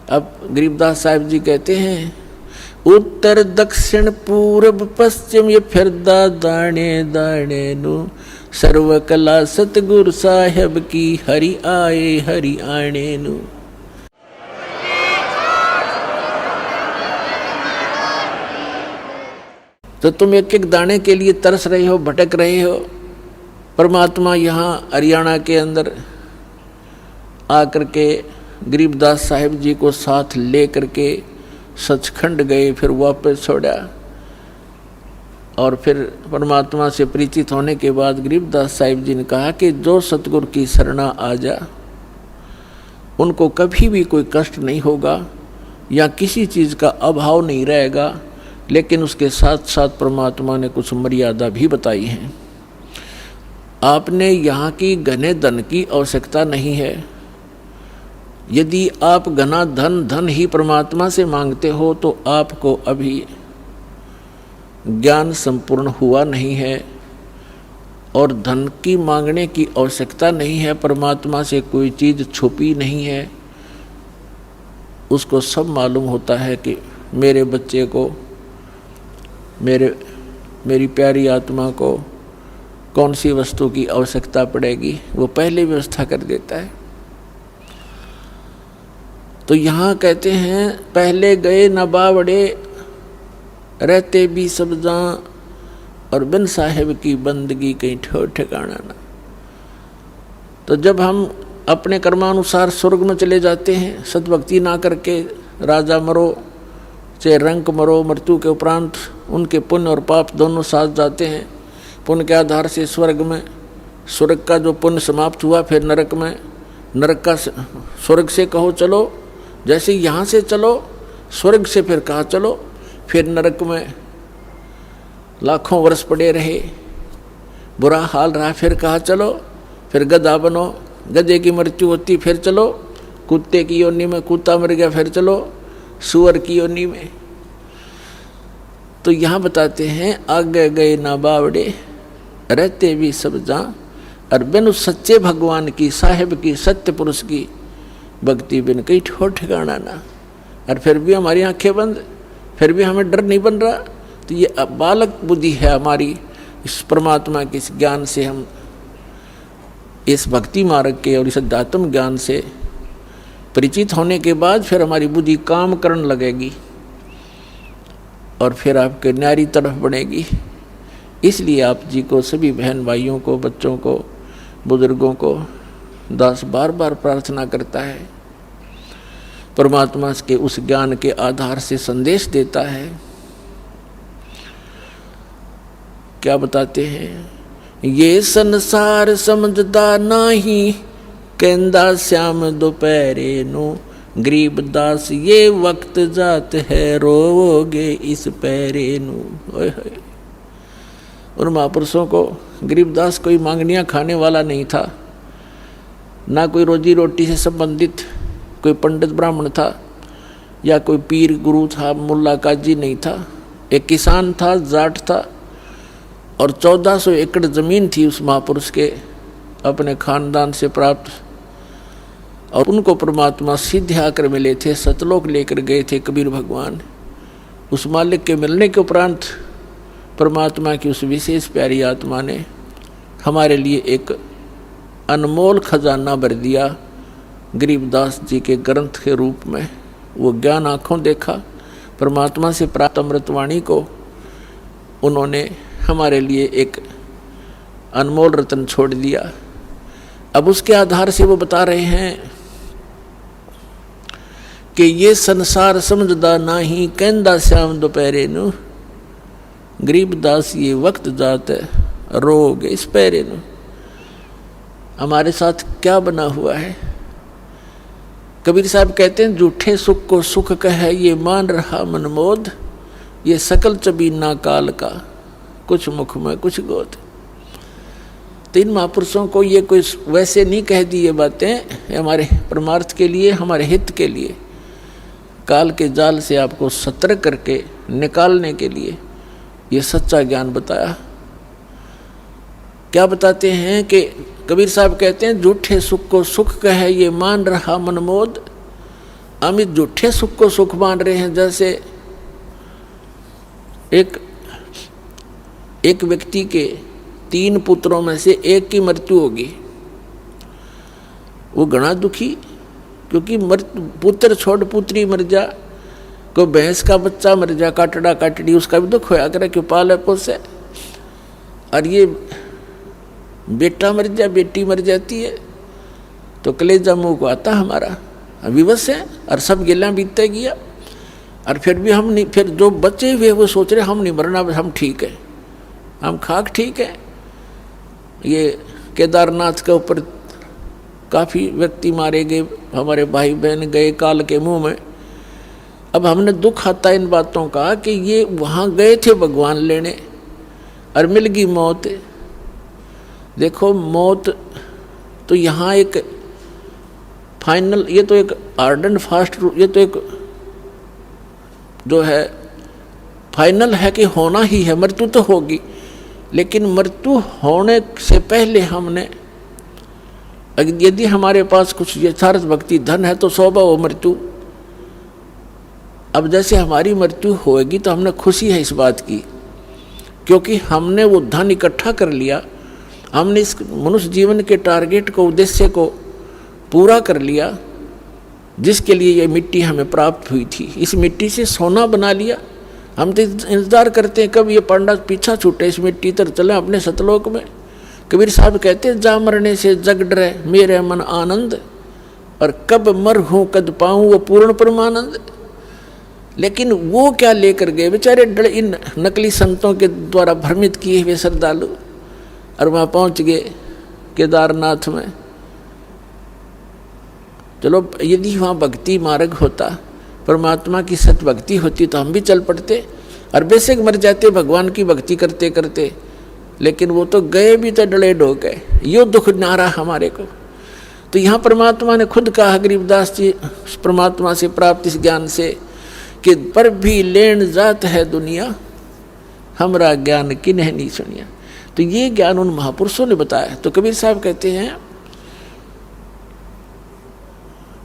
अब गरीबदास साहिब जी कहते हैं, उत्तर दक्षिण पूर्व पश्चिम ये फिरदा दाने दाने नु, सर्व कला सतगुरु साहेब की हरि आए हरि आने नु। तो तुम एक एक दाने के लिए तरस रहे हो, भटक रहे हो। परमात्मा यहाँ हरियाणा के अंदर आकर के गरीबदास साहिब जी को साथ ले करके सचखंड गए, फिर वापस छोड़ा। और फिर परमात्मा से परिचित होने के बाद गरीबदास साहिब जी ने कहा कि जो सतगुरु की शरणा आ जा उनको कभी भी कोई कष्ट नहीं होगा या किसी चीज़ का अभाव नहीं रहेगा। लेकिन उसके साथ साथ परमात्मा ने कुछ मर्यादा भी बताई है। आपने यहाँ की घने धन की आवश्यकता नहीं है। यदि आप घना धन ही परमात्मा से मांगते हो तो आपको अभी ज्ञान संपूर्ण हुआ नहीं है और धन की मांगने की आवश्यकता नहीं है। परमात्मा से कोई चीज़ छुपी नहीं है। उसको सब मालूम होता है कि मेरे बच्चे को, मेरी प्यारी आत्मा को कौन सी वस्तु की आवश्यकता पड़ेगी, वो पहले व्यवस्था कर देता है। तो यहाँ कहते हैं, पहले गए न बावड़े रहते भी सब जहाँ, और बिन साहेब की बंदगी कहीं ठो ठिकाना ना। तो जब हम अपने कर्मानुसार स्वर्ग में चले जाते हैं, सद्भक्ति ना करके राजा मरो चाहे रंक मरो, मृत्यु के उपरांत उनके पुण्य और पाप दोनों साथ जाते हैं। पुण्य के आधार से स्वर्ग में, स्वर्ग का जो पुण्य समाप्त हुआ फिर नरक में, नरक का स्वर्ग से कहो चलो, जैसे यहाँ से चलो स्वर्ग से फिर कहा चलो, फिर नरक में लाखों वर्ष पड़े रहे, बुरा हाल रहा, फिर कहा चलो, फिर गधा बनो, गधे की मृत्यु होती फिर चलो, कुत्ते की योनि में कुत्ता मर गया फिर चलो सुअर की योनि में। तो यहाँ बताते हैं, आगे गए ना बावड़े रहते भी सब जहाँ, और बिन उस सच्चे भगवान की, साहिब की, सत्य पुरुष की भक्ति बिन कहीं ठो ठिकाना ना। और फिर भी हमारी आंखें बंद, फिर भी हमें डर नहीं बन रहा। तो ये बालक बुद्धि है हमारी। इस परमात्मा के इस ज्ञान से, हम इस भक्ति मार्ग के और इस अध्यात्म ज्ञान से परिचित होने के बाद फिर हमारी बुद्धि काम करने लगेगी और फिर आपके न्यारी तरफ बढ़ेगी। इसलिए आप जी को, सभी बहन भाइयों को, बच्चों को, बुजुर्गों को दास बार बार प्रार्थना करता है। परमात्मा के उस ज्ञान के आधार से संदेश देता है। क्या बताते हैं, ये संसार समझदा नाही, कहंदा श्याम दोपहरे नो, गरीबदास ये वक्त जात है, रोवोगे इस पैरे नो। उन महापुरुषों को, गरीबदास कोई मांगनियाँ खाने वाला नहीं था, ना कोई रोजी रोटी से संबंधित कोई पंडित ब्राह्मण था या कोई पीर गुरु था, मुल्ला काजी नहीं था। एक किसान था, जाट था, और 1400 एकड़ ज़मीन थी उस महापुरुष के अपने खानदान से प्राप्त। और उनको परमात्मा सीधे आकर मिले थे, सतलोक लेकर गए थे कबीर भगवान। उस मालिक के मिलने के उपरांत परमात्मा की उस विशेष प्यारी आत्मा ने हमारे लिए एक अनमोल खजाना भर दिया गरीबदास जी के ग्रंथ के रूप में। वो ज्ञान आँखों देखा, परमात्मा से प्राप्त अमृतवाणी को उन्होंने हमारे लिए एक अनमोल रत्न छोड़ दिया। अब उसके आधार से वो बता रहे हैं कि ये संसार समझदा नाही, कहंदा श्याम दोपहरे नु, गरीबदास ये वक्त जात रोग इस पैरे नु। हमारे साथ क्या बना हुआ है। कबीर साहब कहते हैं, झूठे सुख को सुख कहे, ये मान रहा मनमोद, ये सकल चबीना काल का, कुछ मुख में कुछ गोद। तीन महापुरुषों को ये कोई वैसे नहीं कह दी ये बातें, हमारे परमार्थ के लिए, हमारे हित के लिए, काल के जाल से आपको सतर्क करके निकालने के लिए ये सच्चा ज्ञान बताया। क्या बताते हैं कि कबीर साहब कहते हैं, झूठे सुख को सुख कहे, ये मान रहा मनमोद, हम इस झूठे सुख को सुख मान रहे हैं। जैसे एक व्यक्ति के 3 पुत्रों में से एक की मृत्यु होगी, वो घना दुखी, क्योंकि पुत्र छोड़ पुत्री मर जा, को भैंस का बच्चा मर जा, काटड़ा काटड़ी, उसका भी दुख होया करे, क्यों पाले पोसे। और ये बेटा मर जा, बेटी मर जाती है, तो कलेजा मुंह को आता हमारा, विवश है। और सब गिला बीतते गया, और फिर भी हम नहीं, फिर जो बचे हुए वो सोच रहे हम नहीं मरना, हम ठीक है, हम खाक ठीक है। ये केदारनाथ के ऊपर काफ़ी व्यक्ति मारे गए, हमारे भाई बहन गए काल के मुंह में। अब हमने दुख आता इन बातों का कि ये वहाँ गए थे भगवान लेने और मिल गई मौत। देखो मौत तो यहाँ एक फाइनल, ये तो एक हार्ड एंड फास्ट, ये तो एक जो है फाइनल है कि होना ही है, मृत्यु तो होगी। लेकिन मृत्यु होने से पहले हमने, यदि हमारे पास कुछ यथार्थ भक्ति धन है तो सौबा हो मृत्यु। अब जैसे हमारी मृत्यु होएगी तो हमने खुशी है इस बात की, क्योंकि हमने वो धन इकट्ठा कर लिया, हमने इस मनुष्य जीवन के टारगेट को, उद्देश्य को पूरा कर लिया, जिसके लिए ये मिट्टी हमें प्राप्त हुई थी। इस मिट्टी से सोना बना लिया। हम तो इंतजार करते हैं कब ये पांडा पीछा छूटे, इस मिट्टी तर चले अपने सतलोक में। कबीर साहब कहते हैं, जा मरने से जग डरे मेरे मन आनंद, और कब मर हूँ कद पाऊँ वो पूर्ण परमानंद। लेकिन वो क्या लेकर गए बेचारे डर, इन नकली संतों के द्वारा भ्रमित किए हुए श्रद्धालु, और वहाँ पहुँच गए केदारनाथ में। चलो यदि वहाँ भक्ति मार्ग होता, परमात्मा की सत भक्ति होती, तो हम भी चल पड़ते और बेशक मर जाते भगवान की भक्ति करते करते। लेकिन वो तो गए भी तो डले डो गए, यो दुख नारा हमारे को। तो यहाँ परमात्मा ने खुद कहा, गरीबदास जी परमात्मा से प्राप्त इस ज्ञान से, कि पर भी लेन जात है दुनिया, हमरा ज्ञान किन्ह नहीं सुनिया। तो ये ज्ञान उन महापुरुषों ने बताया। तो कबीर साहब कहते हैं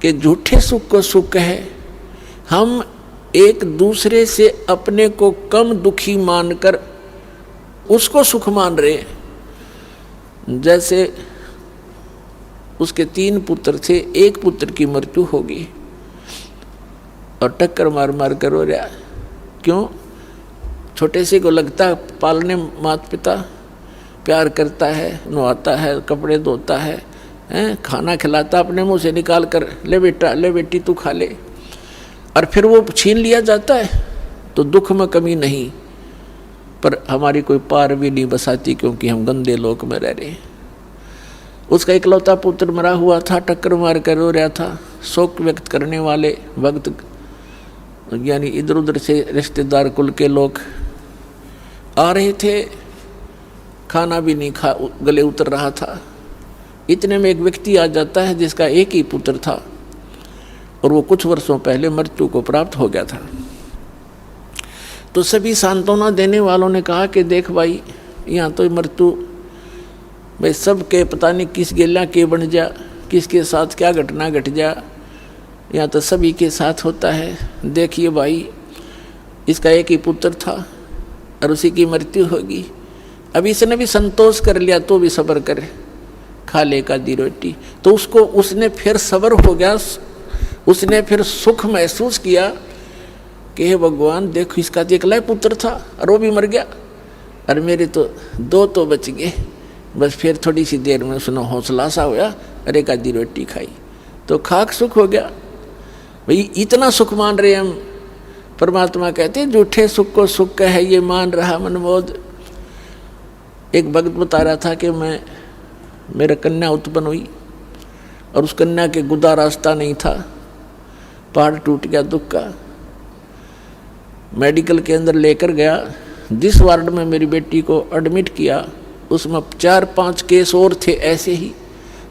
कि झूठे सुख को सुख है, हम एक दूसरे से अपने को कम दुखी मानकर उसको सुख मान रहे हैं। जैसे उसके 3 पुत्र थे, एक पुत्र की मृत्यु होगी और टक्कर मार मार कर रो रहा। क्यों? छोटे से को लगता पालने माता पिता प्यार करता है, नहाता है, कपड़े धोता है, खाना खिलाता, अपने मुंह से निकाल कर ले बेटा ले बेटी तू खा ले, और फिर वो छीन लिया जाता है। तो दुख में कमी नहीं, पर हमारी कोई पार भी नहीं बसाती, क्योंकि हम गंदे लोक में रह रहे हैं। उसका इकलौता पुत्र मरा हुआ था, टक्कर मार कर रो रहा था। शोक व्यक्त करने वाले भक्त, यानी इधर उधर से रिश्तेदार कुल के लोग आ रहे थे, खाना भी नहीं खा गले उतर रहा था। इतने में एक व्यक्ति आ जाता है जिसका एक ही पुत्र था, और वो कुछ वर्षों पहले मृत्यु को प्राप्त हो गया था। तो सभी सांत्वना देने वालों ने कहा कि देख भाई, यहाँ तो मृत्यु भाई सब के पता नहीं किस गिला के बन जा, किसके साथ क्या घटना घट जा, यहाँ तो सभी के साथ होता है। देखिए भाई, इसका एक ही पुत्र था और उसी की मृत्यु होगी। अब इसने भी संतोष कर लिया तो भी सब्र करे, खा ले का दी रोटी। तो उसको, उसने फिर सब्र हो गया, उसने फिर सुख महसूस किया कि हे भगवान देखो, इसका तो एकला पुत्र था और वो भी मर गया, और मेरे तो 2 तो बच गए। बस फिर थोड़ी सी देर में उसने हौसला सा होया, अरे एक आधी रोटी खाई तो खाक सुख हो गया। भाई इतना सुख मान रहे हम। परमात्मा कहते हैं झूठे सुख को सुख है, ये मान रहा मनमोद। एक भक्त बता रहा था कि मेरा कन्या उत्पन्न हुई और उस कन्या के गुदा रास्ता नहीं था, पहाड़ टूट गया दुख का। मेडिकल के अंदर लेकर गया, जिस वार्ड में मेरी बेटी को एडमिट किया उसमें 4-5 केस और थे ऐसे ही।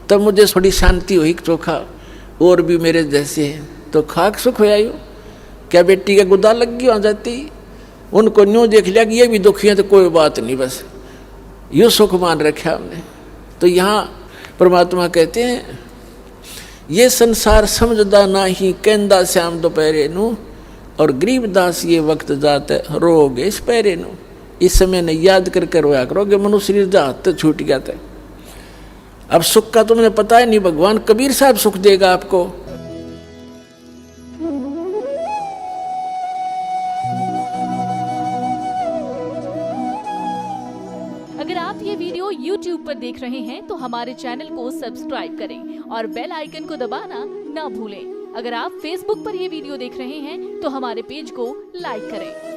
तब मुझे थोड़ी शांति हुई, चोखा और भी मेरे जैसे हैं, तो खाक सुख हो आयु। क्या बेटी का गुदा लग गई, आ जाती उनको न्यू देख लिया कि ये भी दुखी है, तो कोई बात नहीं, बस यूँ सुख मान रखा हमने। तो यहाँ परमात्मा कहते हैं ये संसार समझदा नाही कहंदा श्याम दोपहरे नू, और गरीबदास ये वक्त जाते रोगे इस पैरे नू। इस समय ने याद करके रोया करोगे, मनु शरीर जाते छूट गया था। अब सुख का तुमने पता है नहीं, भगवान कबीर साहब सुख देगा आपको। अगर आप ये वीडियो YouTube पर देख रहे हैं तो हमारे चैनल को सब्सक्राइब करें और बेल आइकन को दबाना ना भूलें। अगर आप Facebook पर ये वीडियो देख रहे हैं तो हमारे पेज को लाइक करें।